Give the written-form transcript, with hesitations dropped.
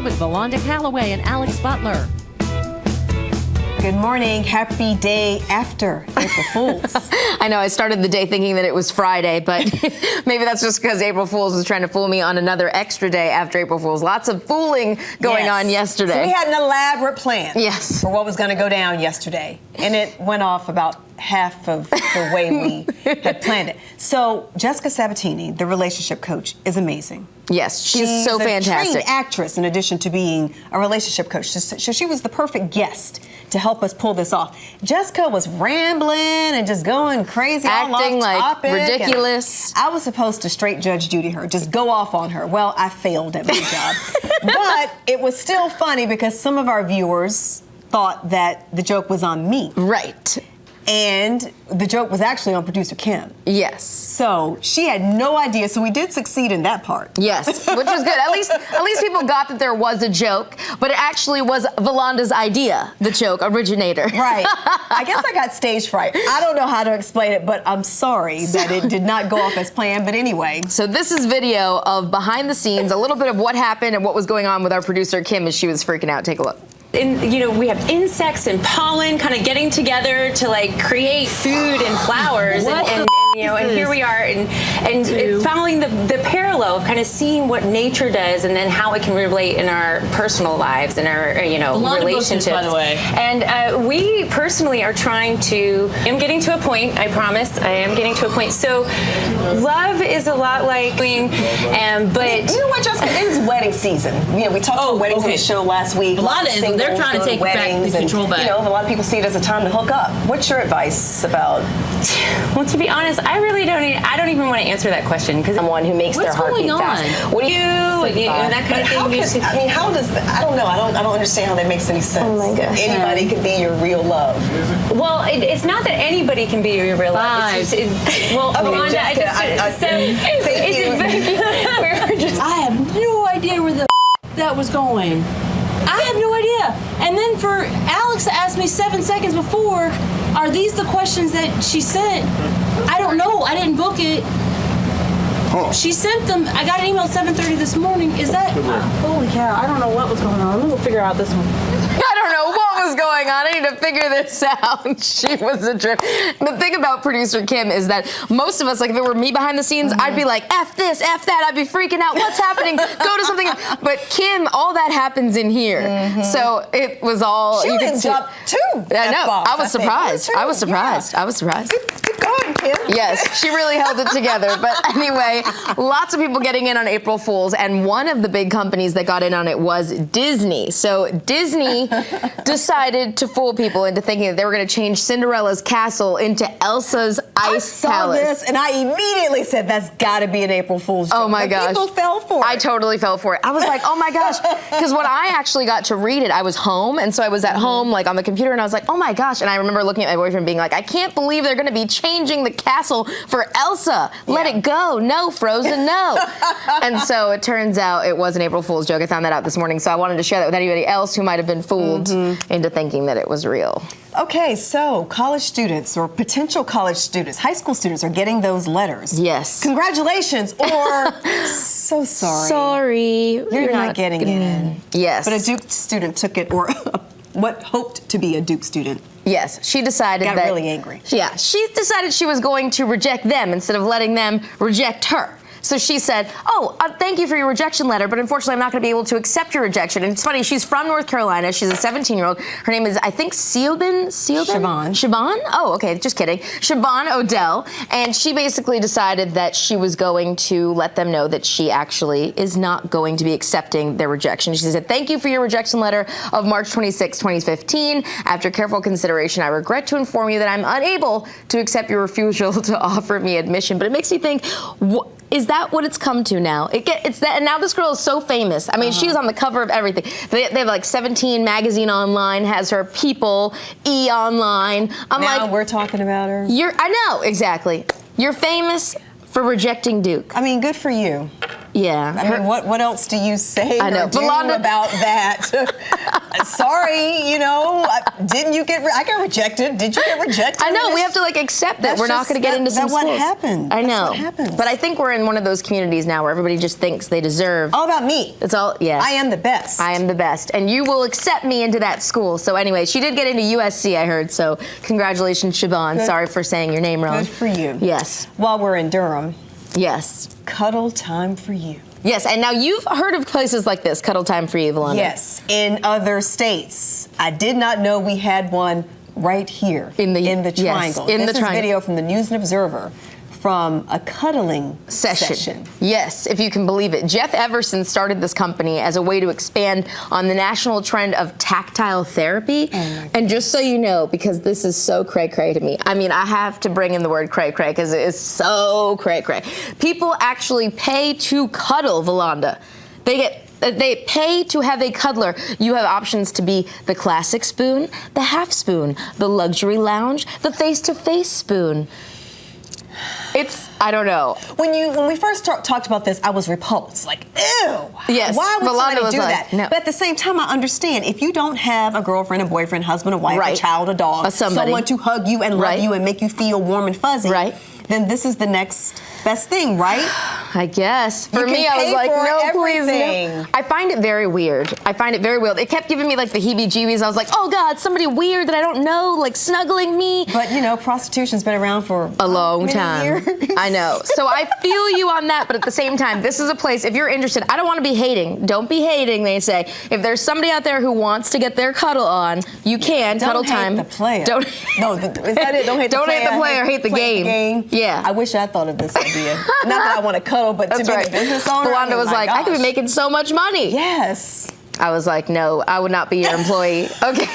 with Valonda Calloway and Alex Butler. Good morning. Happy day after April Fool's. I know I started the day thinking that it was Friday, but maybe that's just because April Fool's was trying to fool me on another extra day after April Fool's. Lots of fooling going on yesterday. So we had an elaborate plan for what was going to go down yesterday, and it went off about half of the way we had planned it. So Jessica Sabatini, the relationship coach, is amazing. Yes, she's so fantastic. She's a trained actress in addition to being a relationship coach. So she was the perfect guest to help us pull this off. Jessica was rambling and just going crazy, acting all off like topic, ridiculous. I was supposed to straight Judge Judy her, just go off on her. Well, I failed at my job. But it was still funny because some of our viewers thought that the joke was on me. Right. And the joke was actually on producer Kim. Yes. So she had no idea. So we did succeed in that part. Yes, which is good. At least people got that there was a joke, but it actually was Valonda's idea, the joke originator. Right. I guess I got stage fright. I don't know how to explain it, but I'm sorry that it did not go off as planned. But anyway. So this is video of behind the scenes, a little bit of what happened and what was going on with our producer Kim as she was freaking out. Take a look. And, you know, we have insects and pollen kind of getting together to like create food and flowers, and you know, and here we are, and following the parallel of kind of seeing what nature does, and then how it can relate in our personal lives and our relationships. By the way, and we personally are trying to. I'm getting to a point. I promise. I am getting to a point. So, love is a lot like but you know what, Jessica? It is wedding season. You know, we talked about weddings on the show last week. A lot of they're trying to take back the control back. You know, a lot of people see it as a time to hook up. What's your advice about? Well, to be honest, I really don't. I don't even want to answer that question because someone who makes their heart beat fast. What do you and that kind of thing? I mean, how does I don't know. I don't understand how that makes any sense. Oh my gosh. Anybody could be your real love. Well, it's not that anybody can be your real love. Well, Jessica, I have no idea where the that was going. I have no idea. And then for Alex to ask me 7 seconds before, are these the questions that she sent? I don't know. I didn't book it. Oh. She sent them. I got an email at 7:30 this morning. Is that? Holy cow. I don't know what was going on. Let me go figure out this one. I don't know what was going on. I need to figure this out. She was a trip. The thing about producer Kim is that most of us, like if it were me behind the scenes, I'd be like, F this, F that. I'd be freaking out. What's happening? Go to something else. But Kim, all that happens in here. So it was all. She lived up to I know. I was surprised. I was surprised. I was surprised. Keep going, Kim. Yes, she really held it together. But anyway, lots of people getting in on April Fool's, and one of the big companies that got in on it was Disney. So Disney decided to fool people into thinking that they were going to change Cinderella's castle into Elsa's ice palace. I saw this and I immediately said, that's got to be an April Fool's joke. Oh my gosh. People fell for it. I totally fell for it. I was like, oh my gosh. Because when I actually got to read it, I was home. And so I was at home, like on the computer, and I was like, oh my gosh. And I remember looking at my boyfriend being like, I can't believe they're going to be changing the castle for Elsa. Let it go. No, Frozen, no. And so it turns out it was an April Fool's joke. I found that out this morning. So I wanted to share that with anybody else who might have been fooled into thinking that it was real. Okay, so college students or potential college students, high school students are getting those letters. Yes. Congratulations, or so sorry. Sorry. You're not getting in. Yes. But a Duke student took it, or what hoped to be a Duke student. Yes, she decided got that. really angry. Yeah, she decided she was going to reject them instead of letting them reject her. So she said, oh, thank you for your rejection letter, but unfortunately I'm not going to be able to accept your rejection. And it's funny, she's from North Carolina. She's a 17-year-old. Her name is, I think, Siobhan? Siobhan? Oh, okay, just kidding. Siobhan Odell. And she basically decided that she was going to let them know that she actually is not going to be accepting their rejection. She said, thank you for your rejection letter of March 26, 2015. After careful consideration, I regret to inform you that I'm unable to accept your refusal to offer me admission. But it makes me think, is that what it's come to now? It's that, and now this girl is so famous. I mean, she's on the cover of everything. They have like 17 magazine online, has her People, E online. I'm now like, we're talking about her. I know, exactly. You're famous for rejecting Duke. I mean, good for you. Yeah. I mean, what else do you say I know. or do Valanda- about that? Sorry, you know, didn't you get? I got rejected. Did you get rejected? I know. We have to like accept that That's we're not just- going to get into some that's what schools. happened. I That's know. what happens. But I think we're in one of those communities now where everybody just thinks they deserve. All about me. It's all. Yes. I am the best. I am the best, and you will accept me into that school. So anyway, she did get into USC, I heard. So congratulations, Siobhan. Good. Sorry for saying your name wrong. Good for you. Yes. While we're in Durham, Yes. Cuddle Time for You. Yes, and now you've heard of places like this, Cuddle Time for You, Valanda. Yes, in other states. I did not know we had one right here In the- triangle. yes, in this the triangle. is video from the News and Observer from a cuddling session. Yes, if you can believe it. Jeff Everson started this company as a way to expand on the national trend of tactile therapy. And just so you know, because this is so cray-cray to me, I mean, I have to bring in the word cray-cray because it is so cray-cray. People actually pay to cuddle, Valanda. They pay to have a cuddler. You have options to be the classic spoon, the half spoon, the luxury lounge, the face-to-face spoon. I don't know. When we first talked about this, I was repulsed. Like, ew. Yes, Why would Valanda somebody was do like, that? no. But at the same time, I understand if you don't have a girlfriend, a boyfriend, husband, a wife, Right. a child, a dog, someone to hug you and love Right. you and make you feel warm and fuzzy, Right. then this is the next best thing, right? I guess. For You can me, I was pay like, for no, please, everything. no. I find it very weird. It kept giving me like the heebie-jeebies. I was like, oh God, somebody weird that I don't know, like snuggling me. But you know, prostitution's been around for A long many time. years. I know. So I feel you on that, but at the same time, this is a place, if you're interested, I don't want to be hating. Don't be hating, they say. If there's somebody out there who wants to get their cuddle on, you can. Cuddle Don't hate Time. the player. Don't. No, is that it? Don't hate the Don't player. hate the player, hate the play game. Yeah. I wish I thought of this idea. Not that I want to cuddle, but That's to be right. a business owner. Valanda was my like, I could be gosh. making so much money. Yes. I was like, no, I would not be your employee. Okay.